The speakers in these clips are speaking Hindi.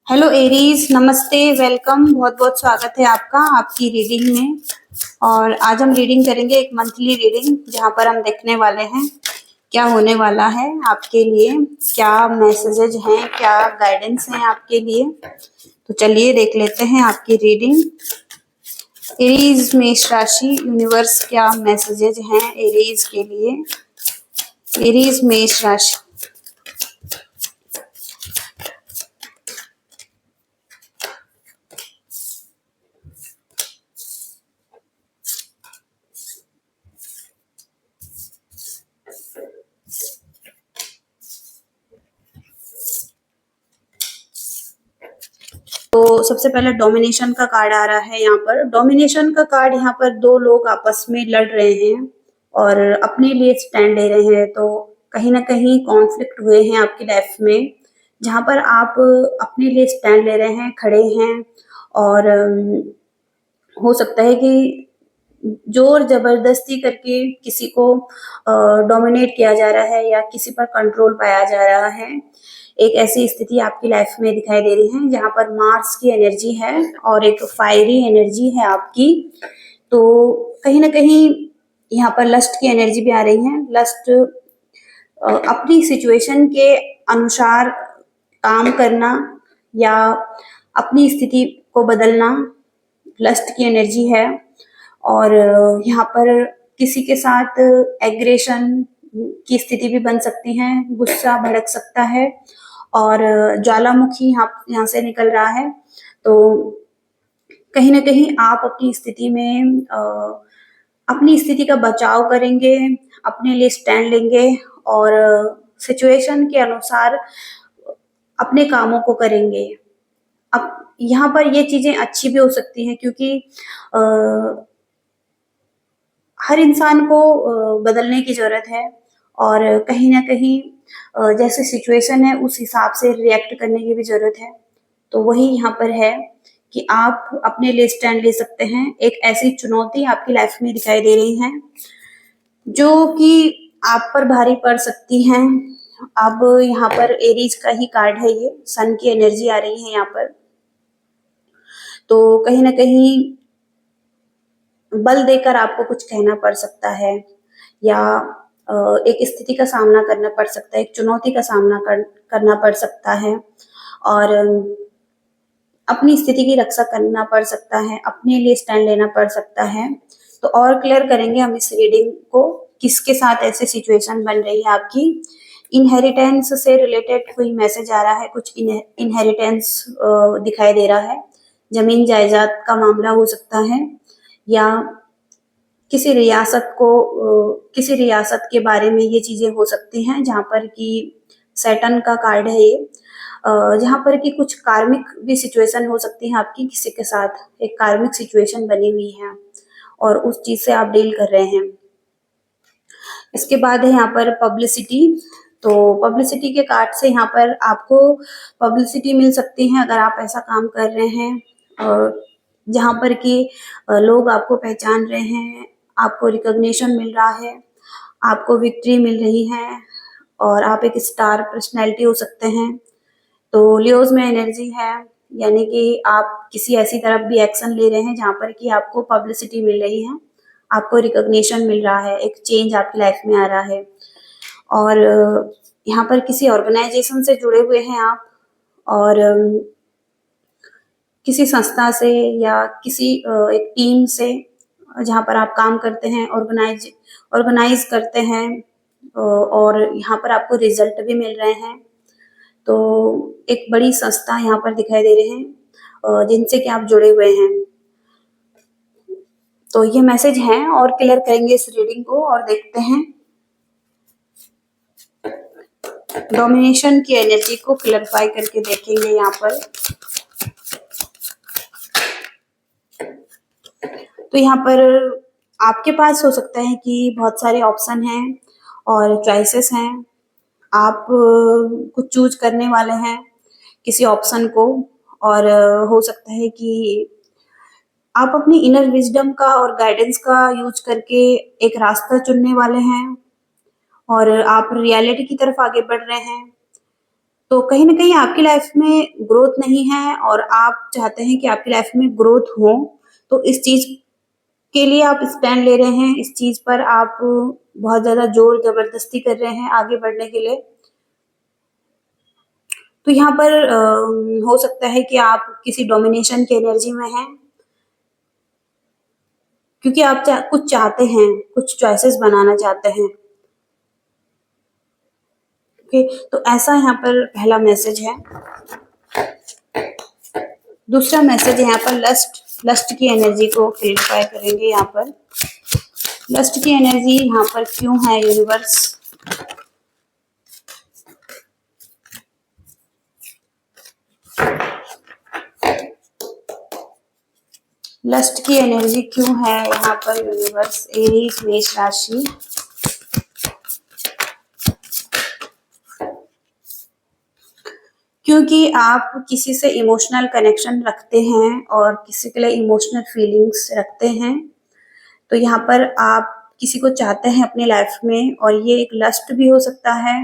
हेलो एरीज, नमस्ते, वेलकम। बहुत बहुत स्वागत है आपका आपकी रीडिंग में। और आज हम रीडिंग करेंगे एक मंथली रीडिंग, जहां पर हम देखने वाले हैं क्या होने वाला है आपके लिए, क्या मैसेजेज हैं, क्या गाइडेंस हैं आपके लिए। तो चलिए देख लेते हैं आपकी रीडिंग। एरीज मेष राशि, यूनिवर्स क्या मैसेजेज हैं एरीज के लिए। एरीज मेष राशि। तो सबसे पहले डोमिनेशन का कार्ड आ रहा है। यहाँ पर डोमिनेशन का कार्ड, यहाँ पर दो लोग आपस में लड़ रहे हैं और अपने लिए स्टैंड ले रहे हैं। तो कहीं ना कहीं कॉन्फ्लिक्ट हुए हैं आपकी लाइफ में, जहां पर आप अपने लिए स्टैंड ले रहे हैं, खड़े हैं। और हो सकता है कि जोर जबरदस्ती करके किसी को डोमिनेट किया जा रहा है या किसी पर कंट्रोल पाया जा रहा है। एक ऐसी स्थिति आपकी लाइफ में दिखाई दे रही है जहां पर मार्स की एनर्जी है और एक फायरी एनर्जी है आपकी। तो कहीं ना कहीं यहाँ पर लस्ट की एनर्जी भी आ रही है। लस्ट अपनी सिचुएशन के अनुसार काम करना या अपनी स्थिति को बदलना, लस्ट की एनर्जी है। और यहाँ पर किसी के साथ एग्रेशन की स्थिति भी बन सकती है, गुस्सा भड़क सकता है और ज्वालामुखी यहाँ से निकल रहा है। तो कहीं ना कहीं आप अपनी स्थिति में अपनी स्थिति का बचाव करेंगे, अपने लिए स्टैंड लेंगे और सिचुएशन के अनुसार अपने कामों को करेंगे। अब यहाँ पर ये चीजें अच्छी भी हो सकती हैं, क्योंकि अ, हर इंसान को बदलने की जरूरत है और कहीं ना कहीं जैसे सिचुएशन है उस हिसाब से रिएक्ट करने की भी जरूरत है। तो वही यहाँ पर है कि आप अपने लिए स्टैंड ले सकते हैं। एक ऐसी चुनौती आपकी लाइफ में दिखाई दे रही है जो कि आप पर भारी पड़ सकती है। अब यहाँ पर एरीज का ही कार्ड है, ये सन की एनर्जी आ रही है यहाँ पर। तो कहीं ना कहीं बल देकर आपको कुछ कहना पड़ सकता है या एक स्थिति का सामना करना पड़ सकता है, एक चुनौती का सामना करना पड़ सकता है और अपनी स्थिति की रक्षा करना पड़ सकता है, अपने लिए स्टैंड लेना पड़ सकता है। तो और क्लियर करेंगे हम इस रीडिंग को, किसके साथ ऐसे सिचुएशन बन रही है आपकी। इनहेरिटेंस से रिलेटेड कोई मैसेज आ रहा है, कुछ इनहेरिटेंस दिखाई दे रहा है। जमीन जायदाद का मामला हो सकता है या किसी रियासत को किसी रियासत के बारे में ये चीजें हो सकती हैं, जहां पर कि सैटर्न का कार्ड है ये। जहां पर कि कुछ कार्मिक भी सिचुएशन हो सकती है आपकी, किसी के साथ एक कार्मिक सिचुएशन बनी हुई है और उस चीज से आप डील कर रहे हैं। इसके बाद है यहाँ पर पब्लिसिटी। तो पब्लिसिटी के कार्ड से यहाँ पर आपको पब्लिसिटी मिल सकती है अगर आप ऐसा काम कर रहे हैं जहां पर कि लोग आपको पहचान रहे हैं, आपको रिकॉग्निशन मिल रहा है, आपको विक्ट्री मिल रही है और आप एक स्टार पर्सनैलिटी हो सकते हैं। तो लियोज में एनर्जी है, यानी कि आप किसी ऐसी तरफ भी एक्शन ले रहे हैं जहां पर कि आपको पब्लिसिटी मिल रही है, आपको रिकॉग्निशन मिल रहा है, एक चेंज आपकी लाइफ में आ रहा है। और यहाँ पर किसी ऑर्गेनाइजेशन से जुड़े हुए हैं आप और किसी संस्था से या किसी एक टीम से जहाँ पर आप काम करते हैं, ऑर्गेनाइज करते हैं और यहाँ पर आपको रिजल्ट भी मिल रहे हैं। तो एक बड़ी संस्था यहाँ पर दिखाई दे रहे हैं जिनसे कि आप जुड़े हुए हैं। तो ये मैसेज है और क्लियर करेंगे इस रीडिंग को और देखते हैं डोमिनेशन की एनर्जी को क्लैरिफाई करके देखेंगे यहाँ पर। तो यहाँ पर आपके पास हो सकता है कि बहुत सारे ऑप्शन हैं और चॉइसेस हैं। आप कुछ चूज करने वाले हैं किसी ऑप्शन को और हो सकता है कि आप अपनी इनर विजडम का और गाइडेंस का यूज करके एक रास्ता चुनने वाले हैं और आप रियलिटी की तरफ आगे बढ़ रहे हैं। तो कहीं न कहीं आपकी लाइफ में ग्रोथ नहीं है और आप चाहते हैं कि आपकी लाइफ में ग्रोथ हो, तो इस चीज़ के लिए आप स्टैंड ले रहे हैं, इस चीज़ पर आप बहुत ज़्यादा ज़ोर ज़बरदस्ती कर रहे हैं आगे बढ़ने के लिए। तो यहाँ पर हो सकता है कि आप किसी डोमिनेशन की एनर्जी में हैं, क्योंकि आप कुछ चाहते हैं, कुछ चॉइसेस बनाना चाहते हैं। ओके, तो ऐसा यहाँ पर पहला मैसेज है। दूसरा मैसेज यहाँ पर लस्ट की एनर्जी को क्लैरिफाई करेंगे। यहाँ पर लस्ट की एनर्जी यहाँ पर क्यों है यूनिवर्स? लस्ट की एनर्जी क्यों है यहाँ पर यूनिवर्स? एरीज मेष राशि। क्योंकि आप किसी से इमोशनल कनेक्शन रखते हैं और किसी के लिए इमोशनल फीलिंग्स रखते हैं, तो यहाँ पर आप किसी को चाहते हैं अपनी लाइफ में और ये एक लस्ट भी हो सकता है।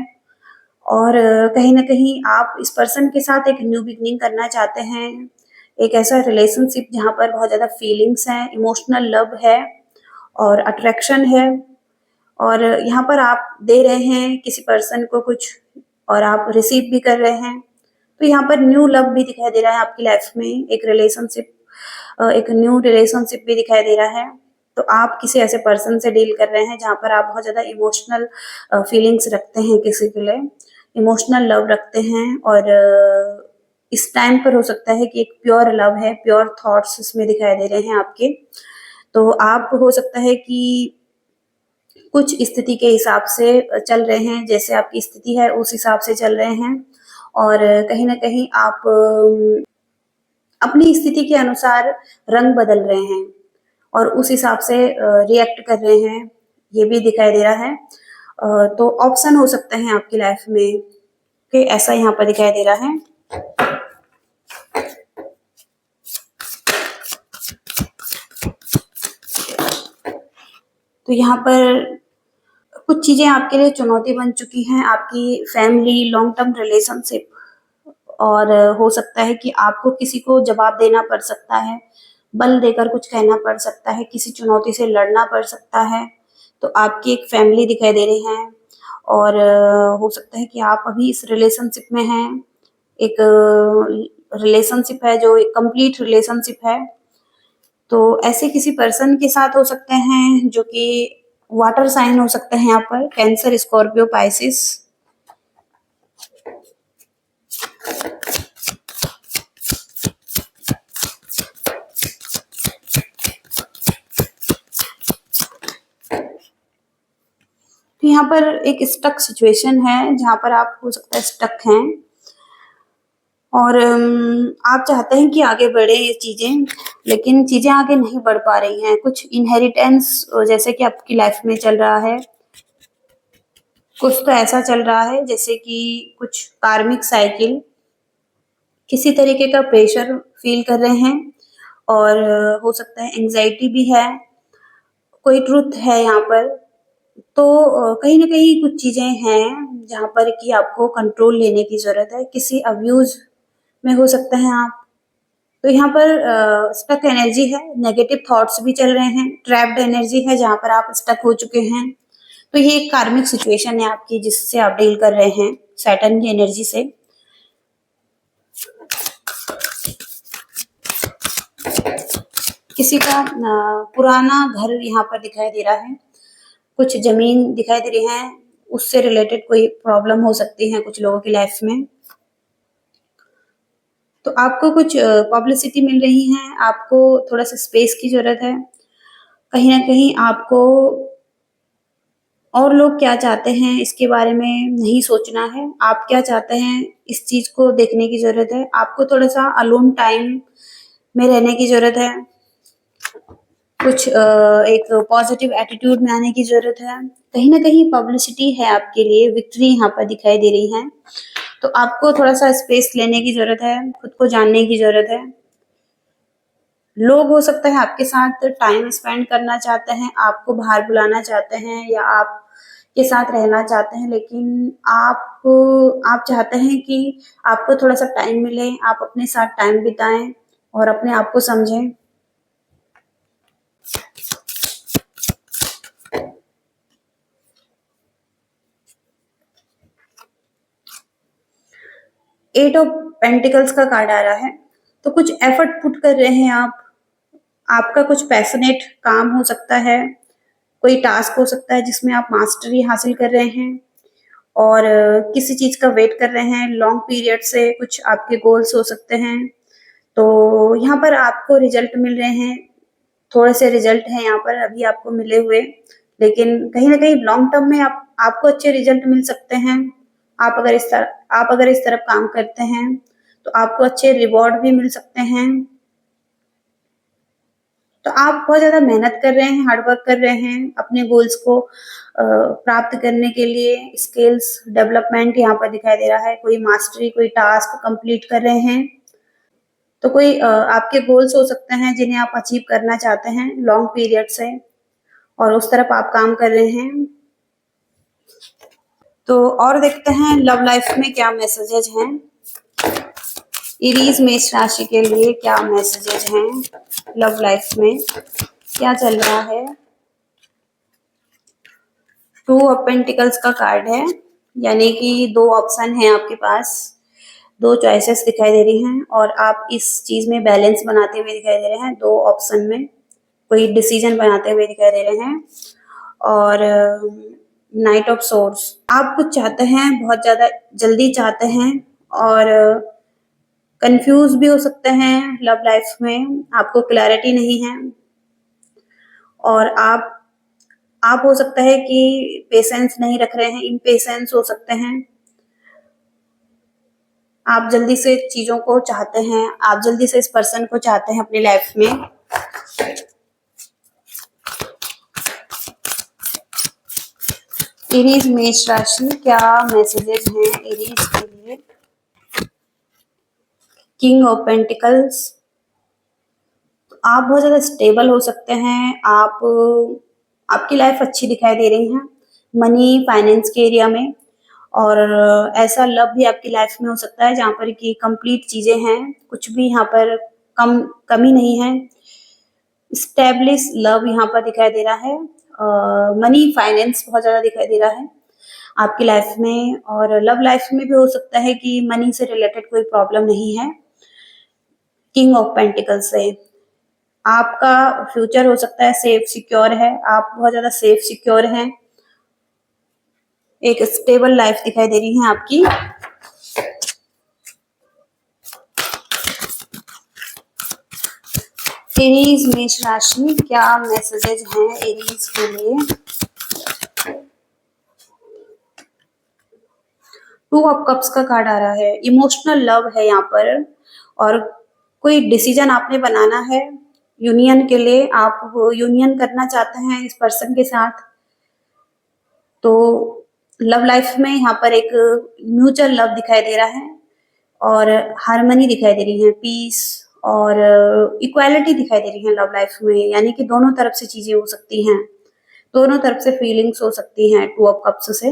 और कहीं न कहीं आप इस पर्सन के साथ एक न्यू बिगिनिंग करना चाहते हैं, एक ऐसा रिलेशनशिप जहाँ पर बहुत ज़्यादा फीलिंग्स हैं, इमोशनल लव है और अट्रैक्शन है। और यहाँ पर आप दे रहे हैं किसी पर्सन को कुछ और आप रिसीव भी कर रहे हैं। तो यहाँ पर न्यू लव भी दिखाई दे रहा है आपकी लाइफ में, एक न्यू रिलेशनशिप भी दिखाई दे रहा है। तो आप किसी ऐसे पर्सन से डील कर रहे हैं जहाँ पर आप बहुत ज़्यादा इमोशनल फीलिंग्स रखते हैं किसी के लिए, इमोशनल लव रखते हैं। और इस टाइम पर हो सकता है कि एक प्योर लव है, प्योर थॉट्स इसमें दिखाई दे रहे हैं आपके। तो आप हो सकता है कि कुछ स्थिति के हिसाब से चल रहे हैं, जैसे आपकी स्थिति है उस हिसाब से चल रहे हैं। और कहीं न कहीं आप अपनी स्थिति के अनुसार रंग बदल रहे हैं और उस हिसाब से रिएक्ट कर रहे हैं, ये भी दिखाई दे रहा है। तो ऑप्शन हो सकते हैं आपकी लाइफ में कि ऐसा यहाँ पर दिखाई दे रहा है। तो यहाँ पर कुछ चीज़ें आपके लिए चुनौती बन चुकी हैं, आपकी फैमिली, लॉन्ग टर्म रिलेशनशिप। और हो सकता है कि आपको किसी को जवाब देना पड़ सकता है, बल देकर कुछ कहना पड़ सकता है, किसी चुनौती से लड़ना पड़ सकता है। तो आपकी एक फैमिली दिखाई दे रही है और हो सकता है कि आप अभी इस रिलेशनशिप में हैं। एक रिलेशनशिप है जो एक कंप्लीट रिलेशनशिप है। तो ऐसे किसी पर्सन के साथ हो सकते हैं जो कि वाटर साइन हो सकते हैं यहाँ पर, कैंसर, स्कॉर्पियो, पाइसिस। तो यहाँ पर एक स्टक सिचुएशन है जहाँ पर आप हो सकता है स्टक हैं और आप चाहते हैं कि आगे बढ़े ये चीजें, लेकिन चीजें आगे नहीं बढ़ पा रही हैं। कुछ इनहेरिटेंस जैसे कि आपकी लाइफ में चल रहा है, कुछ तो ऐसा चल रहा है जैसे कि कुछ कार्मिक साइकिल, किसी तरीके का प्रेशर फील कर रहे हैं और हो सकता है एंजाइटी भी है, कोई ट्रुथ है यहाँ पर। तो कहीं न कहीं कुछ चीज़ें हैं जहाँ पर कि आपको कंट्रोल लेने की ज़रूरत है, किसी अब्यूज़ में हो सकते हैं आप। तो यहाँ पर स्टक एनर्जी है, नेगेटिव थॉट्स भी चल रहे हैं, ट्रैप्ड एनर्जी है जहाँ पर आप स्टक हो चुके हैं। तो ये एक कार्मिक सिचुएशन है आपकी जिससे आप डील कर रहे हैं सैटर्न की एनर्जी से। किसी का पुराना घर यहाँ पर दिखाई दे रहा है, कुछ ज़मीन दिखाई दे रही है, उससे रिलेटेड कोई प्रॉब्लम हो सकती है कुछ लोगों की लाइफ में। तो आपको कुछ पब्लिसिटी मिल रही है, आपको थोड़ा-सा स्पेस की ज़रूरत है। कहीं न कहीं आपको और लोग क्या चाहते हैं इसके बारे में नहीं सोचना है, आप क्या चाहते हैं इस चीज़ को देखने की ज़रूरत है। आपको थोड़ा-सा अलोन टाइम में रहने की ज़रूरत है। कुछ एक पॉजिटिव एटीट्यूड में आने की ज़रूरत है। कहीं न कहीं पब्लिसिटी है आपके लिए, विक्ट्री यहाँ पर दिखाई दे रही है। तो आपको थोड़ा-सा स्पेस लेने की ज़रूरत है, खुद को जानने की ज़रूरत है। लोग हो सकता है आपके साथ टाइम स्पेंड करना चाहते हैं, आपको बाहर बुलाना चाहते हैं या आप के साथ रहना चाहते हैं, लेकिन आप चाहते हैं कि आपको थोड़ा-सा टाइम मिले, आप अपने साथ टाइम बिताएँ और अपने आप को समझें। 8 ऑफ पेंटिकल्स का कार्ड आ रहा है, तो कुछ एफर्ट पुट कर रहे हैं आप। आपका कुछ पैशनेट काम हो सकता है, कोई टास्क हो सकता है जिसमें आप मास्टरी हासिल कर रहे हैं और किसी चीज़ का वेट कर रहे हैं लॉन्ग पीरियड से, कुछ आपके गोल्स हो सकते हैं। तो यहाँ पर आपको रिजल्ट मिल रहे हैं, थोड़े से रिजल्ट हैं यहाँ पर अभी आपको मिले हुए, लेकिन कहीं न कहीं लॉन्ग टर्म में आपको अच्छे रिजल्ट मिल सकते हैं। आप अगर इस तरफ काम करते हैं, तो आपको अच्छे रिवॉर्ड भी मिल सकते हैं। तो आप बहुत ज़्यादा मेहनत कर रहे हैं, हार्ड वर्क कर रहे हैं अपने गोल्स को प्राप्त करने के लिए। स्किल्स डेवलपमेंट यहाँ पर दिखाई दे रहा है, कोई मास्टरी, कोई टास्क कंप्लीट कर रहे हैं। तो कोई आपके गोल्स हो सकते हैं जिन्हें आप अचीव करना चाहते हैं लॉन्ग पीरियड से और उस तरफ आप काम कर रहे हैं। तो और देखते हैं लव लाइफ में क्या मैसेजेज हैं। एरीज मेष राशि के लिए क्या मैसेजेज हैं लव लाइफ में, क्या चल रहा है। 2 ऑफ पेंटिकल्स का कार्ड है, यानी कि 2 ऑप्शन है आपके पास, 2 चॉइसेस दिखाई दे रही हैं और आप इस चीज में बैलेंस बनाते हुए दिखाई दे रहे हैं। 2 ऑप्शन में कोई डिसीजन बनाते हुए दिखाई दे रहे हैं। और नाइट ऑफ सोर्स, आप कुछ चाहते हैं, बहुत ज्यादा जल्दी चाहते हैं और कंफ्यूज भी हो सकते हैं लव लाइफ में, आपको क्लैरिटी नहीं है और आप हो सकता है कि पेशेंस नहीं रख रहे हैं, इम्पेशेंस हो सकते हैं। आप जल्दी से चीजों को चाहते हैं, आप जल्दी से इस पर्सन को चाहते हैं अपनी लाइफ में। एरीज मेष राशि, क्या मैसेजेस हैं एरीज के लिए। किंग ऑफ पेंटिकल्स, आप बहुत ज्यादा स्टेबल हो सकते हैं, आपकी लाइफ अच्छी दिखाई दे रही है मनी फाइनेंस के एरिया में। और ऐसा लव भी आपकी लाइफ में हो सकता है जहाँ पर कि कंप्लीट चीजें हैं, कुछ भी यहाँ पर कमी नहीं है। स्टेब्लिश लव यहाँ पर दिखाई दे रहा है। मनी फाइनेंस बहुत ज्यादा दिखाई दे रहा है आपकी लाइफ में, और लव लाइफ में भी हो सकता है कि मनी से रिलेटेड कोई प्रॉब्लम नहीं है। किंग ऑफ पेंटिकल से आपका फ्यूचर हो सकता है सेफ सिक्योर है, आप बहुत ज्यादा सेफ सिक्योर हैं, एक स्टेबल लाइफ दिखाई दे रही है आपकी। एरीज मेष राशि, क्या मैसेजेस हैं एरीज के लिए। 2 ऑफ कप्स का कार्ड आ रहा है, इमोशनल लव है यहाँ पर और कोई डिसीजन आपने बनाना है यूनियन के लिए, आप यूनियन करना चाहते हैं इस पर्सन के साथ। तो लव लाइफ में यहाँ पर एक म्यूचुअल लव दिखाई दे रहा है और हार्मनी दिखाई दे रही है, पीस और इक्वालिटी दिखाई दे रही है लव लाइफ में, यानी कि दोनों तरफ से चीजें हो सकती हैं, दोनों तरफ से फीलिंग्स हो सकती हैं 2 ऑफ कप्स से।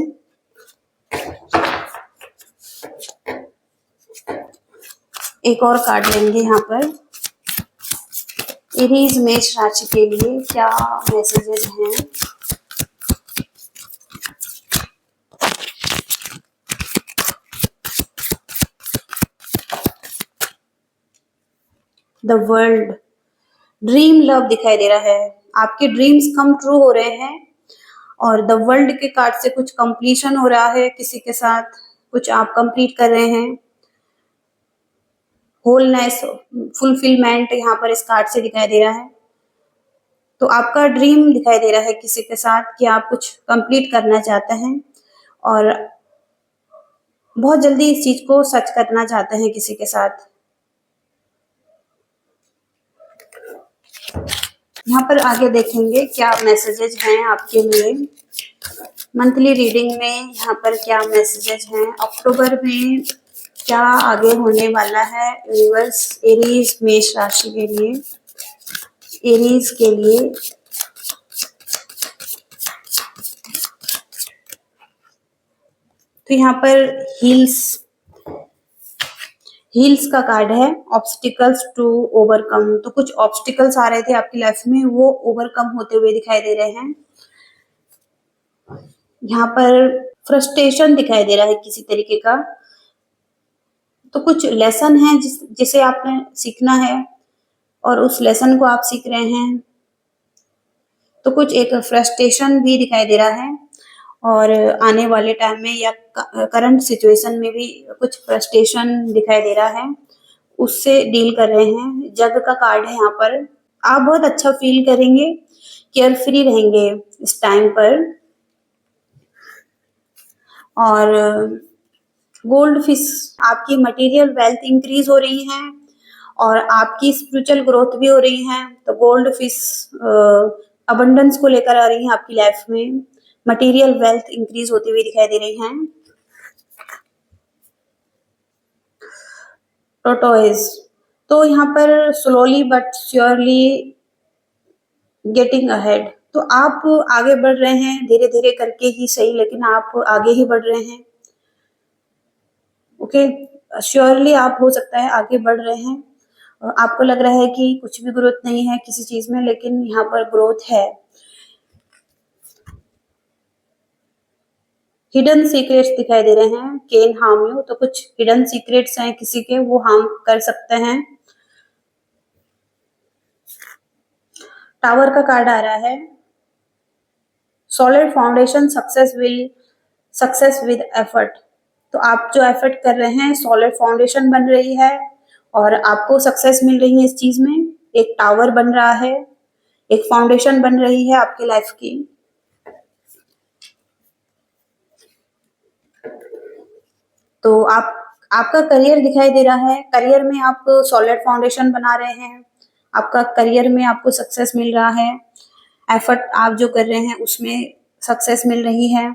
एक और कार्ड लेंगे यहाँ पर एरीज मेष राशि के लिए, क्या मैसेजेस हैं। द वर्ल्ड, ड्रीम लव दिखाई दे रहा है, आपके ड्रीम्स कम ट्रू हो रहे हैं और द वर्ल्ड के कार्ड से कुछ कंप्लीशन हो रहा है किसी के साथ, कुछ आप कंप्लीट कर रहे हैं। होलनेस, फुलफिलमेंट यहाँ पर इस कार्ड से दिखाई दे रहा है। तो आपका ड्रीम दिखाई दे रहा है किसी के साथ कि आप कुछ कंप्लीट करना चाहते हैं और बहुत जल्दी इस चीज को सच करना चाहते हैं किसी के साथ। यहाँ पर आगे देखेंगे क्या मैसेजेस हैं आपके लिए मंथली रीडिंग में, यहाँ पर क्या मैसेजेस हैं अक्टूबर में, क्या आगे होने वाला है यूनिवर्स एरीज मेष राशि के लिए। एरीज के लिए तो यहाँ पर हील्स हील्स का कार्ड है, ऑब्स्टिकल्स टू ओवरकम। तो कुछ ऑब्स्टिकल्स आ रहे थे आपकी लाइफ में, वो ओवरकम होते हुए दिखाई दे रहे हैं। यहाँ पर फ्रस्ट्रेशन दिखाई दे रहा है किसी तरीके का। तो कुछ लेसन है जिसे आपने सीखना है और उस लेसन को आप सीख रहे हैं। तो कुछ एक फ्रस्ट्रेशन भी दिखाई दे रहा है और आने वाले टाइम में या करंट सिचुएशन में भी कुछ फ्रस्ट्रेशन दिखाई दे रहा है, उससे डील कर रहे हैं। जग का कार्ड है यहाँ पर। आप बहुत अच्छा फील करेंगे, केयर फ्री रहेंगे इस टाइम पर। और गोल्ड फिश, आपकी मटेरियल वेल्थ इंक्रीज हो रही है और आपकी स्पिरिचुअल ग्रोथ भी हो रही है। तो गोल्ड फिश अबंडेंस को लेकर आ रही है आपकी लाइफ में। मटेरियल वेल्थ इंक्रीज होती हुई दिखाई दे रही हैं। टोटोइज, तो यहाँ पर slowly but surely getting ahead. तो आप आगे बढ़ रहे हैं, धीरे धीरे करके ही सही, लेकिन आप आगे ही बढ़ रहे हैं। ओके, श्योरली आप हो सकता है आगे बढ़ रहे हैं। आपको लग रहा है कि कुछ भी ग्रोथ नहीं है किसी चीज में, लेकिन यहाँ पर ग्रोथ है। हिडन सीक्रेट्स दिखाई दे रहे हैं, कैन हार्म यू। तो कुछ हिडन सीक्रेट्स हैं किसी के, वो हार्म कर सकते हैं। टावर का कार्ड आ रहा है, solid foundation success with effort. तो आप जो एफर्ट कर रहे हैं, सॉलिड फाउंडेशन बन रही है और आपको सक्सेस मिल रही है इस चीज में। एक टावर बन रहा है, एक फाउंडेशन बन रही है आपकी लाइफ की। तो आपका करियर दिखाई दे रहा है, करियर में आप सॉलिड फाउंडेशन बना रहे हैं। आपका करियर में आपको सक्सेस मिल रहा है, एफर्ट आप जो कर रहे हैं उसमें सक्सेस मिल रही है।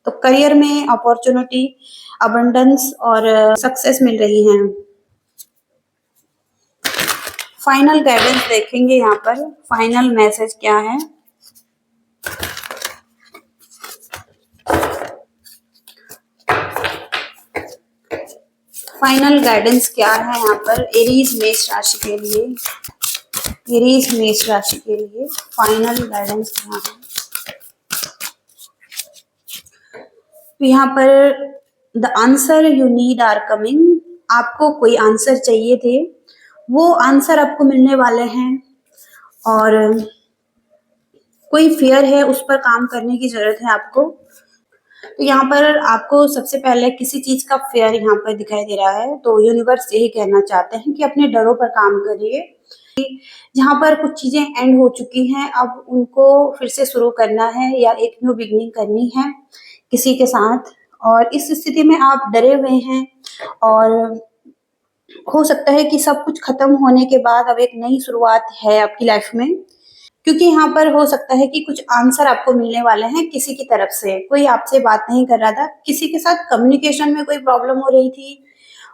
तो करियर में अपॉर्चुनिटी, अबंडेंस और सक्सेस मिल रही है। फाइनल गाइडेंस देखेंगे यहाँ पर, फाइनल मैसेज क्या है। फाइनल गाइडेंस क्या है यहाँ पर एरीज मेष राशि के लिए। एरीज मेष राशि के लिए फाइनल गाइडेंस क्या है। तो यहाँ पर the answer you need are coming. आपको कोई आंसर चाहिए थे, वो आंसर आपको मिलने वाले हैं। और कोई फियर है, उस पर काम करने की जरूरत है आपको। तो यहाँ पर आपको सबसे पहले किसी चीज का फेयर यहाँ पर दिखाई दे रहा है। तो यूनिवर्स यही कहना चाहते हैं कि अपने डरों पर काम करिए। जहाँ पर कुछ चीजें एंड हो चुकी हैं, अब उनको फिर से शुरू करना है या एक न्यू बिगनिंग करनी है किसी के साथ। और इस स्थिति में आप डरे हुए हैं और हो सकता है कि सब कुछ खत्म होने के बाद अब एक नई शुरुआत है आपकी लाइफ में। क्योंकि यहाँ पर हो सकता है कि कुछ आंसर आपको मिलने वाले हैं किसी की तरफ से। कोई आपसे बात नहीं कर रहा था, किसी के साथ कम्युनिकेशन में कोई प्रॉब्लम हो रही थी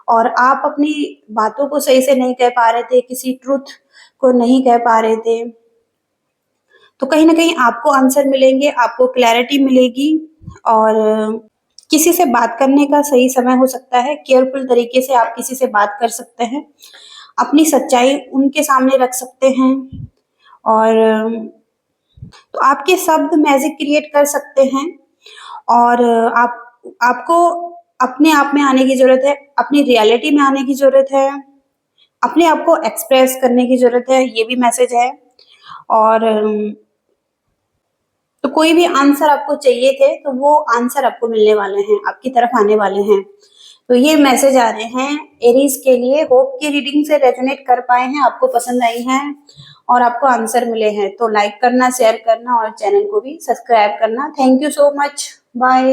और आप अपनी बातों को सही से नहीं कह पा रहे थे, किसी ट्रुथ को नहीं कह पा रहे थे। तो कहीं ना कहीं आपको आंसर मिलेंगे, आपको क्लैरिटी मिलेगी और किसी से बात करने का सही समय हो सकता है। केयरफुल तरीके से आप किसी से बात कर सकते हैं, अपनी सच्चाई उनके सामने रख सकते हैं और तो आपके शब्द मैजिक क्रिएट कर सकते हैं। और आपको अपने आप में आने की जरूरत है, अपनी रियलिटी में आने की जरूरत है, अपने आप को एक्सप्रेस करने की जरूरत है, ये भी मैसेज है। और तो कोई भी आंसर आपको चाहिए थे, तो वो आंसर आपको मिलने वाले हैं, आपकी तरफ आने वाले हैं। तो ये मैसेज आ रहे हैं एरीज के लिए। होप की रीडिंग से रेजोनेट कर पाए हैं, आपको पसंद आई हैं और आपको आंसर मिले हैं। तो लाइक करना, शेयर करना और चैनल को भी सब्सक्राइब करना। Thank you so much, bye.